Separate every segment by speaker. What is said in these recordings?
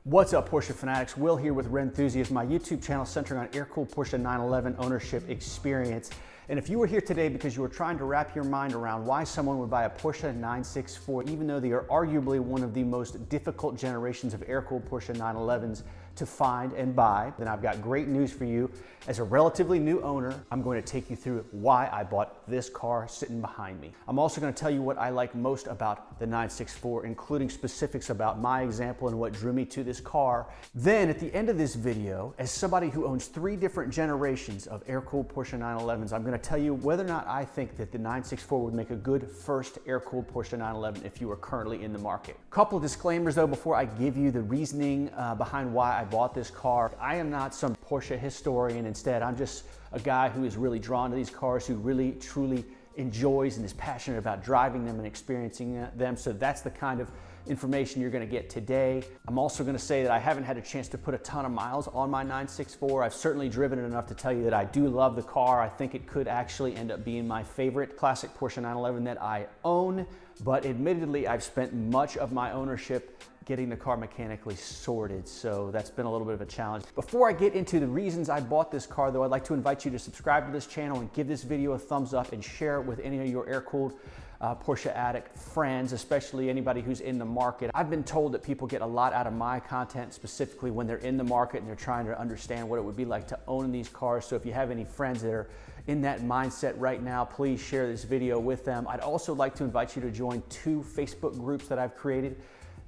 Speaker 1: What's up, Porsche fanatics? Will here with Rennthusiast, my YouTube channel centering on air-cooled Porsche 911 ownership experience. And if you were here today because you were trying to wrap your mind around why someone would buy a Porsche 964, even though they are arguably one of the most difficult generations of air-cooled Porsche 911s to find and buy, then I've got great news for you. As a relatively new owner, I'm going to take you through why I bought this car sitting behind me. I'm also going to tell you what I like most about the 964, including specifics about my example and what drew me to this car. Then at the end of this video, as somebody who owns 3 different generations of air-cooled Porsche 911s, I'm going to tell you whether or not I think that the 964 would make a good first air-cooled Porsche 911 if you are currently in the market. Couple of disclaimers though before I give you the reasoning behind why I bought this car. I am not some Porsche historian. Instead, I'm just a guy who is really drawn to these cars, who really truly enjoys and is passionate about driving them and experiencing them. So that's the kind of information you're going to get today. I'm also going to say that I haven't had a chance to put a ton of miles on my 964. I've certainly driven it enough to tell you that I do love the car. I think it could actually end up being my favorite classic Porsche 911 that I own, but admittedly I've spent much of my ownership getting the car mechanically sorted, so that's been a little bit of a challenge. Before I get into the reasons I bought this car though, I'd like to invite you to subscribe to this channel and give this video a thumbs up and share it with any of your air-cooled Porsche addict friends, especially anybody who's in the market. I've been told that people get a lot out of my content, specifically when they're in the market and they're trying to understand what it would be like to own these cars. So if you have any friends that are in that mindset right now, please share this video with them. I'd also like to invite you to join 2 Facebook groups that I've created.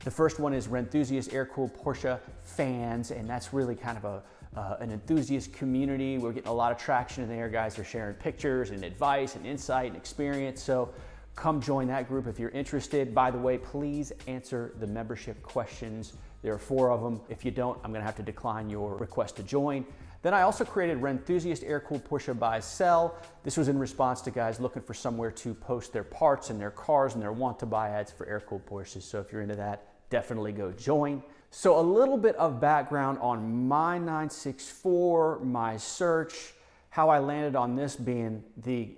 Speaker 1: The first one is Rennthusiast Air-Cooled Porsche Fans, and that's really kind of an enthusiast community. We're getting a lot of traction in there. Guys are sharing pictures and advice and insight and experience. So come join that group if you're interested. By the way, please answer the membership questions. There are 4 of them. If you don't, I'm gonna have to decline your request to join. Then I also created Rennthusiast Air-Cooled Porsche Buy Sell. This was in response to guys looking for somewhere to post their parts and their cars and their want to buy ads for air-cooled Porsches. So if you're into that, definitely go join. So a little bit of background on my 964, my search, how I landed on this being the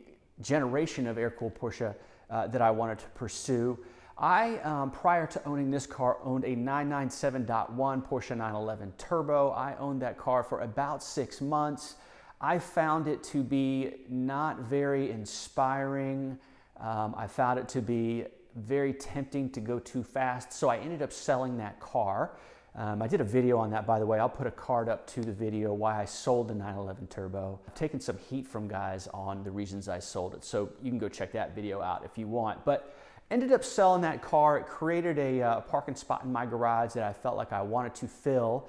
Speaker 1: generation of air-cooled Porsche that I wanted to pursue. I, prior to owning this car, owned a 997.1 Porsche 911 Turbo. I owned that car for about 6 months. I found it to be not very inspiring. I found it to be very tempting to go too fast, so I ended up selling that car. I did a video on that, by the way. I'll put a card up to the video why I sold the 911 Turbo. I've taken some heat from guys on the reasons I sold it, so you can go check that video out if you want. But ended up selling that car. It created a parking spot in my garage that I felt like I wanted to fill.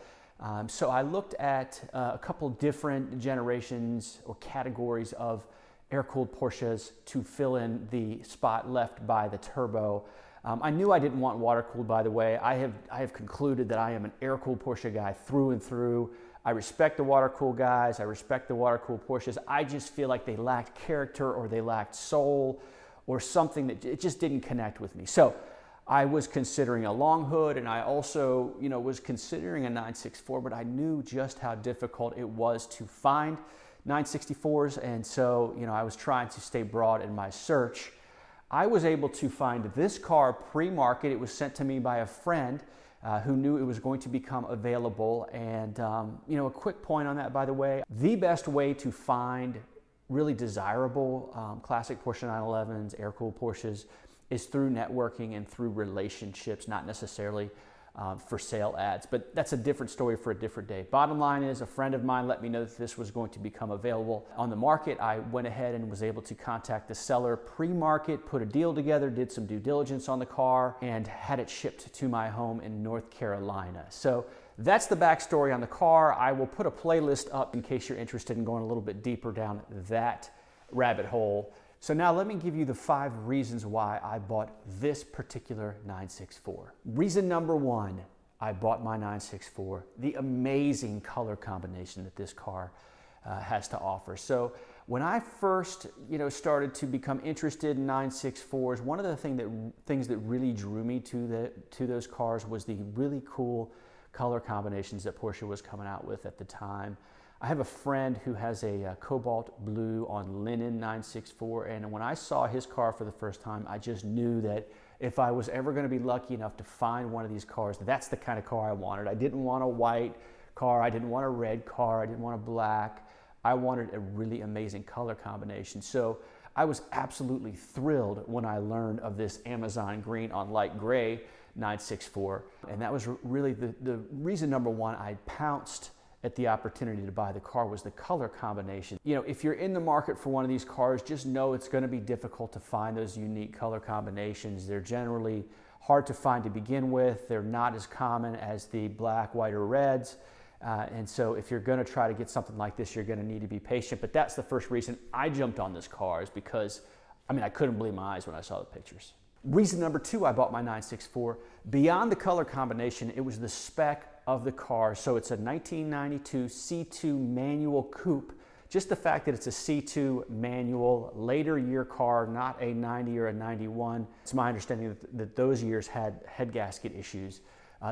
Speaker 1: So I looked at a couple different generations or categories of air-cooled Porsches to fill in the spot left by the Turbo. I knew I didn't want water-cooled, by the way. I have concluded that I am an air-cooled Porsche guy through and through. I respect the water-cooled guys. I respect the water-cooled Porsches. I just feel like they lacked character or they lacked soul or something that it just didn't connect with me. So I was considering a long hood, and I also, was considering a 964, but I knew just how difficult it was to find 964s, and so I was trying to stay broad in my search. I was able to find this car pre-market. It was sent to me by a friend who knew it was going to become available. And a quick point on that, by the way, the best way to find really desirable classic Porsche 911s, air-cooled Porsches, is through networking and through relationships, not necessarily for sale ads, but that's a different story for a different day. Bottom line is, a friend of mine let me know that this was going to become available on the market. I went ahead and was able to contact the seller pre-market, put a deal together, did some due diligence on the car, and had it shipped to my home in North Carolina. So that's the backstory on the car. I will put a playlist up in case you're interested in going a little bit deeper down that rabbit hole. So now let me give you the 5 reasons why I bought this particular 964. Reason number 1, I bought my 964, the amazing color combination that this car has to offer. So when I first, started to become interested in 964s, one of the things that really drew me to those cars was the really cool color combinations that Porsche was coming out with at the time. I have a friend who has a cobalt blue on linen 964, and when I saw his car for the first time, I just knew that if I was ever going to be lucky enough to find one of these cars, that's the kind of car I wanted. I didn't want a white car, I didn't want a red car, I didn't want a black. I wanted a really amazing color combination. So I was absolutely thrilled when I learned of this Amazon green on light gray 964. And that was really the reason number one I pounced at the opportunity to buy the car was the color combination. You know, if you're in the market for one of these cars, just know it's going to be difficult to find those unique color combinations. They're generally hard to find to begin with. They're not as common as the black, white, or reds. And so if you're going to try to get something like this, you're going to need to be patient. But that's the first reason I jumped on this car, is because, I mean, I couldn't believe my eyes when I saw the pictures. Reason number two I bought my 964, beyond the color combination, it was the spec of the car. So it's a 1992 C2 manual coupe. Just the fact that it's a C2 manual, later year car, not a 90 or a 91. It's my understanding that those years had head gasket issues.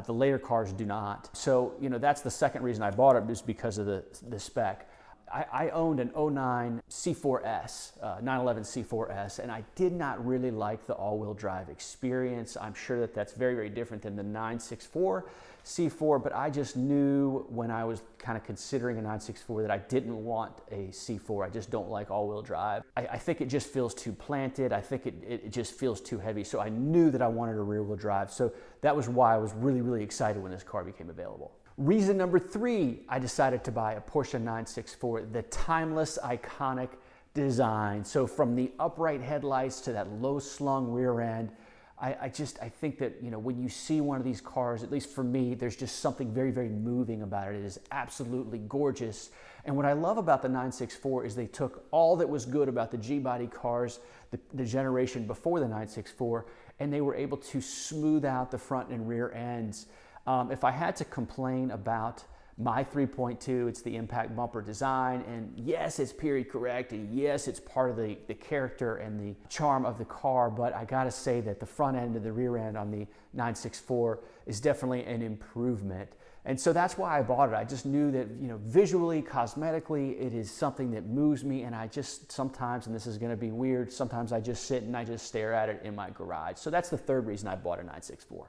Speaker 1: The later cars do not. So, you know, that's the second reason I bought it, is because of the spec. I owned an 09 C4S, 911's C4S, and I did not really like the all-wheel drive experience. I'm sure that that's very, very different than the 964 C4, but I just knew when I was kind of considering a 964 that I didn't want a C4. I just don't like all-wheel drive. I think it just feels too planted. I think it just feels too heavy. So I knew that I wanted a rear-wheel drive. So that was why I was really, really excited when this car became available. Reason number three, I decided to buy a Porsche 964, the timeless, iconic design. So from the upright headlights to that low slung rear end, I think that, you know, when you see one of these cars, at least for me, there's just something very, very moving about it. It is absolutely gorgeous. And what I love about the 964 is they took all that was good about the G-body cars, the generation before the 964, and they were able to smooth out the front and rear ends. If I had to complain about my 3.2, it's the impact bumper design, and yes, it's period correct, and yes, it's part of the character and the charm of the car, but I gotta say that the front end and the rear end on the 964 is definitely an improvement. And so that's why I bought it. I just knew that, you know, visually, cosmetically, it is something that moves me, and I just sometimes, and this is gonna be weird, sometimes I just sit and I just stare at it in my garage. So that's the third reason I bought a 964.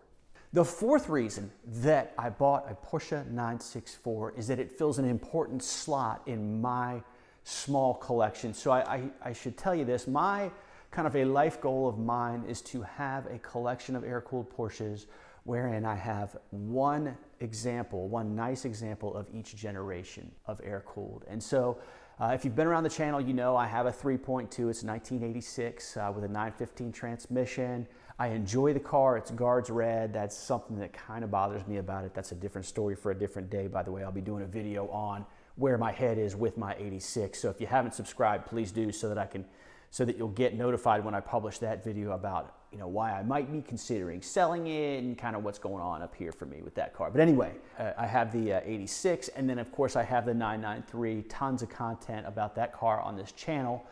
Speaker 1: The fourth reason that I bought a Porsche 964 is that it fills an important slot in my small collection. So I should tell you this, my kind of a life goal of mine is to have a collection of air-cooled Porsches wherein I have one nice example of each generation of air-cooled. And so if you've been around the channel, you know I have a 3.2, it's 1986 with a 915 transmission. I enjoy the car, it's guards red. That's something that kind of bothers me about it. That's a different story for a different day. By the way, I'll be doing a video on where my head is with my 86. So if you haven't subscribed, please do, so that you'll get notified when I publish that video about, you know, why I might be considering selling it and kind of what's going on up here for me with that car. But anyway, I have the 86, and then of course I have the 993, tons of content about that car on this channel.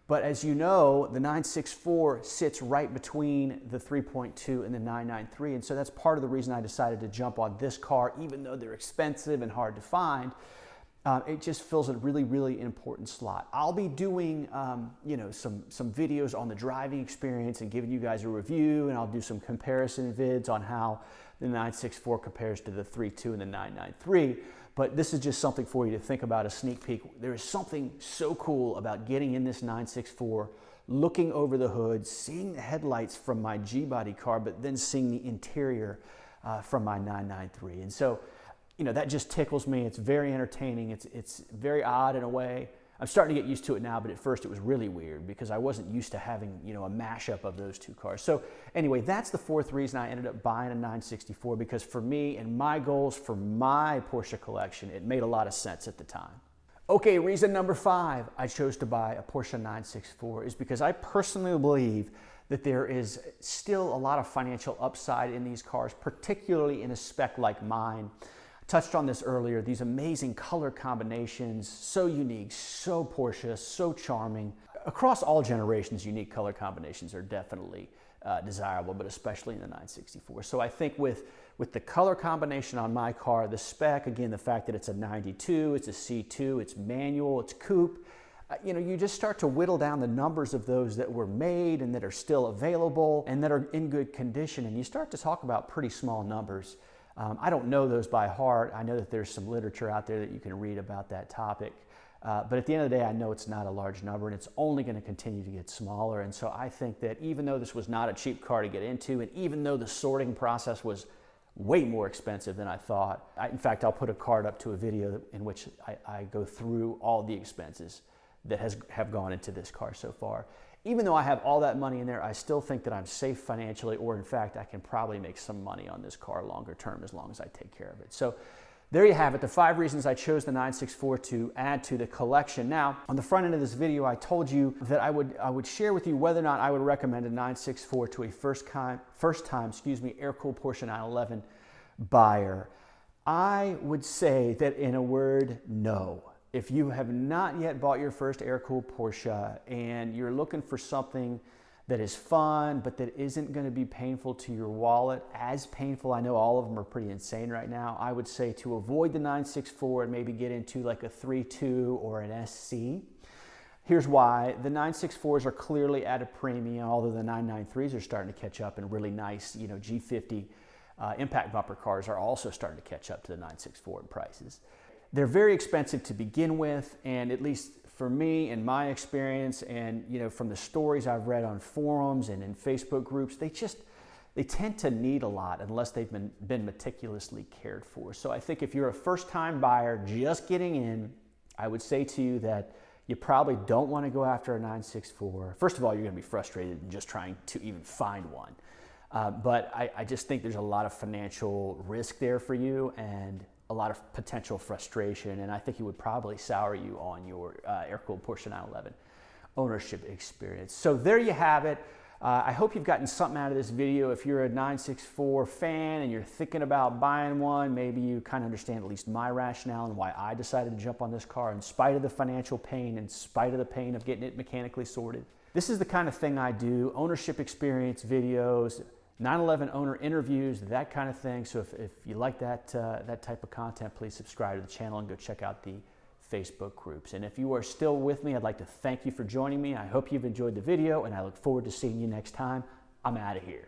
Speaker 1: But as you know, the 964 sits right between the 3.2 and the 993, and so that's part of the reason I decided to jump on this car, even though they're expensive and hard to find. It just fills a really, really important slot. I'll be doing, you know, some videos on the driving experience and giving you guys a review, and I'll do some comparison vids on how the 964 compares to the 3.2 and the 993. But this is just something for you to think about, a sneak peek. There is something so cool about getting in this 964, looking over the hood, seeing the headlights from my G-body car, but then seeing the interior from my 993. And so, you know, that just tickles me. It's very entertaining. It's very odd in a way. I'm starting to get used to it now, but at first it was really weird because I wasn't used to having, you know, a mashup of those two cars. So anyway, that's the fourth reason I ended up buying a 964, because for me and my goals for my Porsche collection, it made a lot of sense at the time. Okay, reason number 5 I chose to buy a Porsche 964 is because I personally believe that there is still a lot of financial upside in these cars, particularly in a spec like mine. Touched on this earlier, these amazing color combinations, so unique, so Porsche, so charming. Across all generations, unique color combinations are definitely desirable, but especially in the 964. So I think with the color combination on my car, the spec, again, the fact that it's a 92, it's a C2, it's manual, it's coupe, you know, you just start to whittle down the numbers of those that were made and that are still available and that are in good condition, and you start to talk about pretty small numbers. I don't know those by heart. I know that there's some literature out there that you can read about that topic. But at the end of the day, I know it's not a large number, and it's only going to continue to get smaller. And so I think that even though this was not a cheap car to get into, and even though the sorting process was way more expensive than I thought, in fact, I'll put a card up to a video in which I go through all the expenses that have gone into this car so far. Even though I have all that money in there, I still think that I'm safe financially, or in fact, I can probably make some money on this car longer term as long as I take care of it. So there you have it, the 5 reasons I chose the 964 to add to the collection. Now, on the front end of this video, I told you that I would share with you whether or not I would recommend a 964 to a first-time air-cooled Porsche 911 buyer. I would say that in a word, no. If you have not yet bought your first air-cooled Porsche and you're looking for something that is fun, but that isn't going to be painful to your wallet, as painful, I know all of them are pretty insane right now, I would say to avoid the 964 and maybe get into like a 3.2 or an SC. Here's why. The 964s are clearly at a premium, although the 993s are starting to catch up, and really nice, you know, G50 impact bumper cars are also starting to catch up to the 964 in prices. They're very expensive to begin with, and at least for me, in my experience, and you know, from the stories I've read on forums and in Facebook groups, they tend to need a lot unless they've been meticulously cared for. So I think if you're a first-time buyer just getting in, I would say to you that you probably don't want to go after a 964. First of all, you're going to be frustrated in just trying to even find one. But I just think there's a lot of financial risk there for you, and a lot of potential frustration, and I think it would probably sour you on your air-cooled Porsche 911 ownership experience. So there you have it. I hope you've gotten something out of this video. If you're a 964 fan and you're thinking about buying one, maybe you kind of understand at least my rationale and why I decided to jump on this car in spite of the financial pain, in spite of the pain of getting it mechanically sorted. This is the kind of thing I do, ownership experience videos, 911 owner interviews, that kind of thing. So if you like that type of content, please subscribe to the channel and go check out the Facebook groups. And if you are still with me, I'd like to thank you for joining me. I hope you've enjoyed the video, and I look forward to seeing you next time. I'm out of here.